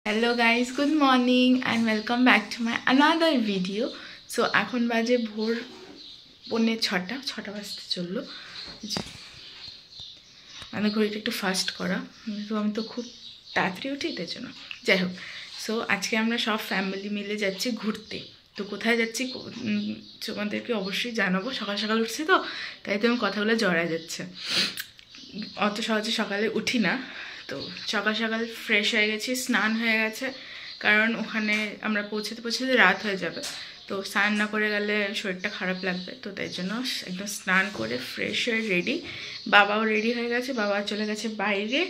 Hello guys, good morning and welcome back to my another video. So এখন বাজে ভোর 6:30 বাজতে চললো। আমি ঘড়িটা একটু ফাস্ট করা, তো আমি তো খুব তাড়াতাড়ি উঠি তাই জন্য। যাই হোক, সো আজকে আমরা সব ফ্যামিলি মিলে যাচ্ছি ঘুরতে। তো কোথায় যাচ্ছি তোমাদেরকে অবশ্যই জানাবো। সকাল সকাল উঠছি তো, তাই তো আমি কথাগুলো জড়ায় যাচ্ছে। অত সহজে সকালে উঠি না, তো সকাল সকাল ফ্রেশ হয়ে গেছি, স্নান হয়ে গেছে, কারণ ওখানে আমরা পৌঁছাতে রাত হয়ে যাবে। তো স্নান না করে গেলে শরীরটা খারাপ লাগবে, তো তাই জন্য একদম স্নান করে ফ্রেশ হয়ে রেডি। বাবাও রেডি হয়ে গেছে, বাবা চলে গেছে বাইরে,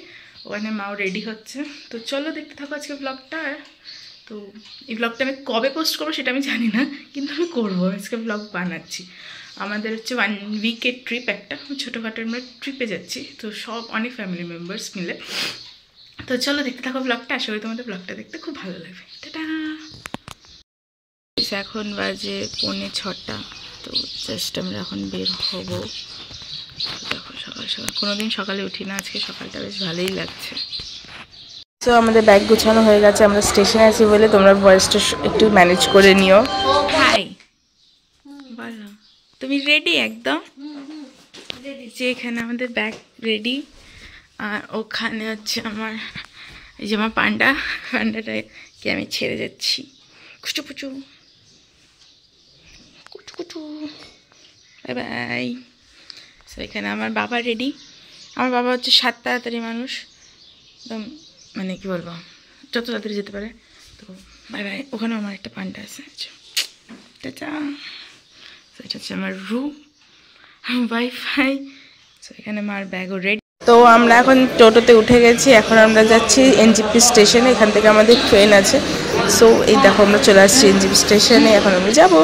ওখানে মাও রেডি হচ্ছে। তো চলো দেখতে থাকো আজকে ব্লগটা। তো এই ব্লগটা আমি কবে পোস্ট করবো সেটা আমি জানি না, কিন্তু আমি করবো, আজকে ব্লগ বানাচ্ছি। আমাদের হচ্ছে 1 উইকের ট্রিপ, একটা ছোটোখাটো আমরা ট্রিপে যাচ্ছি, তো সব অনেক ফ্যামিলি মেম্বার্স মিলে। তো চলো দেখতে থাকো ব্লগটা, আশা করি তোমাদের ব্লগটা দেখতে খুব ভালো লাগবে। টাটা। এখন বাজে 6:45, তো জাস্ট আমরা এখন বের হবো। দেখো সকাল সকাল, কোনোদিন সকালে উঠি না, আজকে সকালটা বেশ ভালোই লাগছে। তো আমাদের ব্যাগ গুছানো হয়ে গেছে, আমরা স্টেশনে আছি বলে তোমরা ভয়েসটা একটু ম্যানেজ করে নিও। হাই বলো, তুমি রেডি একদম? যে এখানে আমাদের ব্যাগ রেডি, আর ওখানে হচ্ছে আমার এই যে আমার পান্ডাটাকে আমি ছেড়ে যাচ্ছি। কুচু পুচু কুচু কুচু, বাই বাই। তো এখানে আমার বাবা রেডি। আমার বাবা হচ্ছে 7 তাড়াতাড়ি মানুষ, একদম মানে কি বলবো, যত তাড়াতাড়ি যেতে পারে। তো বাই বাই। ওখানেও আমার একটা পান্ডা আছে। চাচা, এটা হচ্ছে আমার রুম, ওয়াইফাই। তো এখানে আমার ব্যাগও রেডি। তো আমরা এখন টোটোতে উঠে গেছি, এখন আমরা যাচ্ছি এনজিপি স্টেশনে। এখান থেকে আমাদের ট্রেন আছে। সো এই দেখো আমরা চলে আসছি এনজিপি স্টেশনে, এখন আমরা যাবো।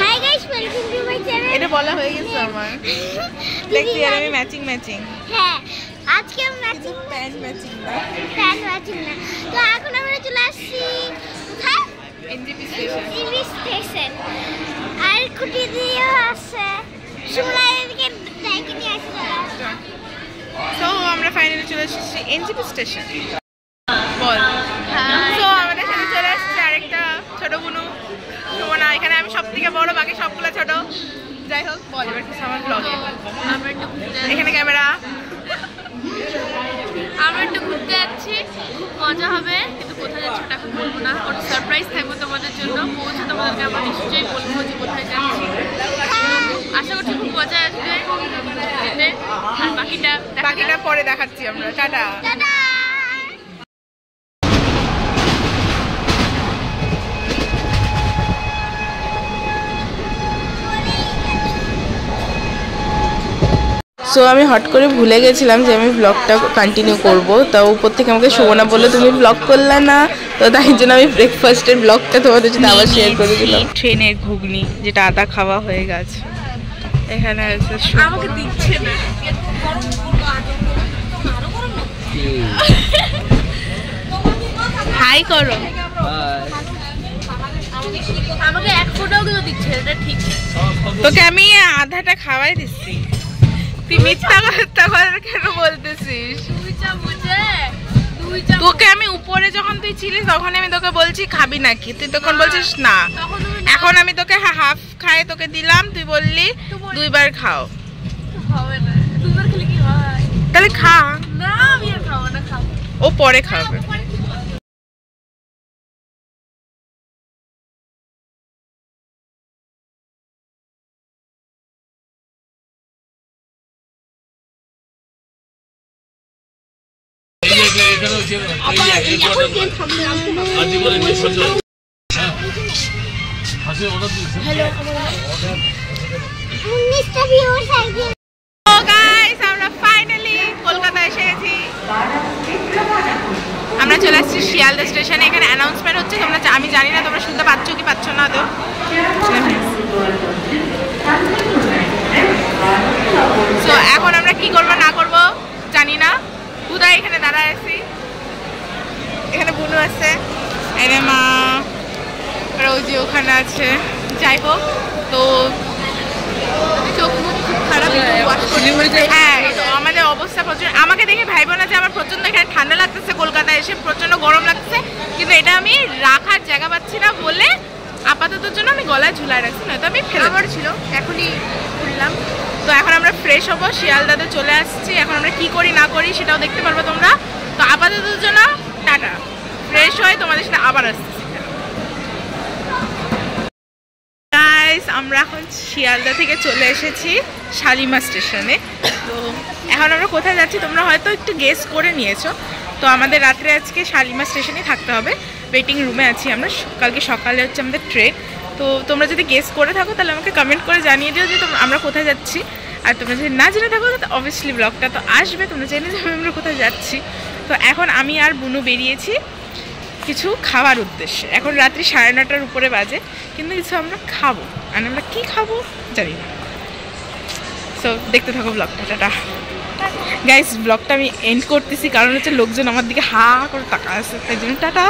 Hi guys, welcome to my channel. এটা বলা হয়ে গেছে আমার, দেখছি আর আমি ম্যাচিং। হ্যাঁ, আজকে ম্যাচিং, প্যান্ট ম্যাচিং না। তো এখন আমরা চলে আসছি কোথায়? NJP station. আর খুঁটি দিয়েও আছে, সুমলা এদিকে ট্যাঙ্কি নিয়ে আসছে। সো আমরা ফাইনালি চলে এসেছি এনজিপি স্টেশন। বল। সো আমাদের সাথে চলে আসছে আরেকটা ছোট বুনু সুমনা। এখানে আমি সব থেকে বড়, বাকি সবগুলো ছোট। যাই হোক, বল এবার কিছু আমার ব্লগে। এখানে ক্যামেরা। আমরা একটু ঘুরতে যাচ্ছি, খুব মজা হবে, কিন্তু কোথায় যাচ্ছি ওটা এখন বলবো না, ওটা সারপ্রাইজ থাকবে তোমাদের জন্য। পৌঁছে তোমাদেরকে আমরা নিশ্চয়ই বলবো যে কোথায় যাচ্ছি। আশা করছি খুব মজা আসবে যেতে, আর বাকিটা পরে দেখাচ্ছি আমরা। টাটা। সো আমি হট করে ভুলে গেছিলাম যে আমি ব্লগটা কন্টিনিউ করব। তাও উপর থেকে আমাকে শোভনা বললো তুমি ব্লগ করলে না, তো তাই জন্য আমি ব্রেকফাস্টের ব্লগটা তোমাদের সাথে আবার শেয়ার করে দিলাম। ট্রেনের ঘুগনি, যেটা আদা খাওয়া হয়ে গেছে। এখানে আমাকে দিচ্ছে না। হাই করো। আমাকে এক ফোঁটাও কিন্তু দিচ্ছে, এটা ঠিক। তোকে আমি আধাটা খাওয়াই দিচ্ছি, তুই মিথ্যা কথা কেন বলতেছিস? তোকে আমি উপরে যখন তুই ছিলিস তখন আমি তোকে বলছি খাবি নাকি, তুই তখন বলছিস না। এখন আমি তোকে হাফ খাই তোকে দিলাম, তুই বললি 2 বার খাও। হবে না, 2 বার খেলে কি হয়? তাহলে খা না, আমি আর খাবো না, খাবো ও পরে খাবে। আমরা ফাইনালি কলকাতায় এসে গেছি। আমরা চলে আসছি শিয়ালদা স্টেশনে। এখানে অ্যানাউন্সমেন্ট হচ্ছে, তোমরা আমি জানি না তোমরা শুনতে পাচ্ছ কি পাচ্ছ না। তো সো এখন আমরা কি করবো না করবো জানি না। কোথায় এখানে দাঁড়ায় আছি, এখানে বুনু আছে, এখানে মা, আর ওই যে ওখানে আছে। যাই হোক, তো চোখ মুখ খুব খারাপ। হ্যাঁ, আমাদের অবস্থা প্রচুর। আমাকে দেখে ভাইবো না যে আমার প্রচন্ড এখানে ঠান্ডা লাগতেছে, কলকাতায় এসে প্রচন্ড গরম লাগছে। রাখার জায়গা পাচ্ছি না বলে আপাতত জন্য আমি গলায় ঝুলায় রাখছি, নয়তো আমি ফেলে আবার ছিল, এখনই খুললাম। তো এখন আমরা ফ্রেশ হবো, শিয়ালদাতে চলে আসছি। এখন আমরা কি করি না করি সেটাও দেখতে পারবো তোমরা। তো আপাতত জন্য টাটা, ফ্রেশ হয়ে তোমাদের সাথে আবার আসছি। গাইস, আমরা এখন শিয়ালদা থেকে চলে এসেছি শালিমার স্টেশনে। তো এখন আমরা কোথায় যাচ্ছি তোমরা হয়তো একটু গেস করে নিয়েছো। তো আমাদের রাত্রে আজকে শালিমার স্টেশনেই থাকতে হবে, ওয়েটিং রুমে আছি আমরা। কালকে সকালে হচ্ছে আমাদের ট্রেন। তো তোমরা যদি গেস করে থাকো তাহলে আমাকে কমেন্ট করে জানিয়ে দিও যে আমরা কোথায় যাচ্ছি। আর তোমরা যদি না জেনে থাকো তো অবভিয়াসলি ব্লগটা তো আসবে, তোমরা জেনে যাবে আমরা কোথায় যাচ্ছি। তো এখন আমি আর বুনু বেরিয়েছি কিছু খাওয়ার উদ্দেশ্যে। এখন রাত্রি 9:30টার উপরে বাজে, কিন্তু কিছু আমরা খাবো। আর আমরা কী খাবো জানি না। সো দেখতে থাকো ব্লগটা। টাটা গাইস, ব্লগটা আমি এন্ড করতেছি কারণ হচ্ছে লোকজন আমার দিকে হা করে টাকা আছে, তাই জন্য টাটা।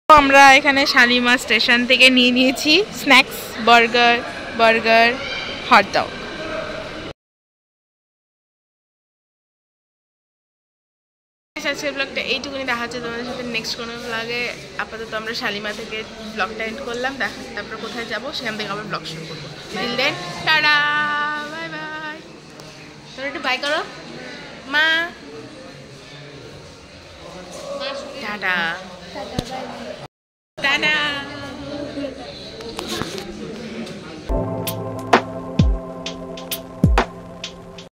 আমরা এখানে শালিমার স্টেশন থেকে নিয়ে নিয়েছি স্ন্যাক্স, বার্গার, হটডগ। আজকের ব্লগটা এইটুকুনি, দেখা হচ্ছে তোমাদের সাথে নেক্সট কোনো ব্লগে। আপাতত আমরা শালিমা থেকে ব্লগটা এন্ড করলাম, তারপর কোথায় যাবো সেখান থেকে আবার ব্লগ শুরু করবো। Till then tata, bye bye. তোমরা একটু বাই করো মা, টাটা টাটা।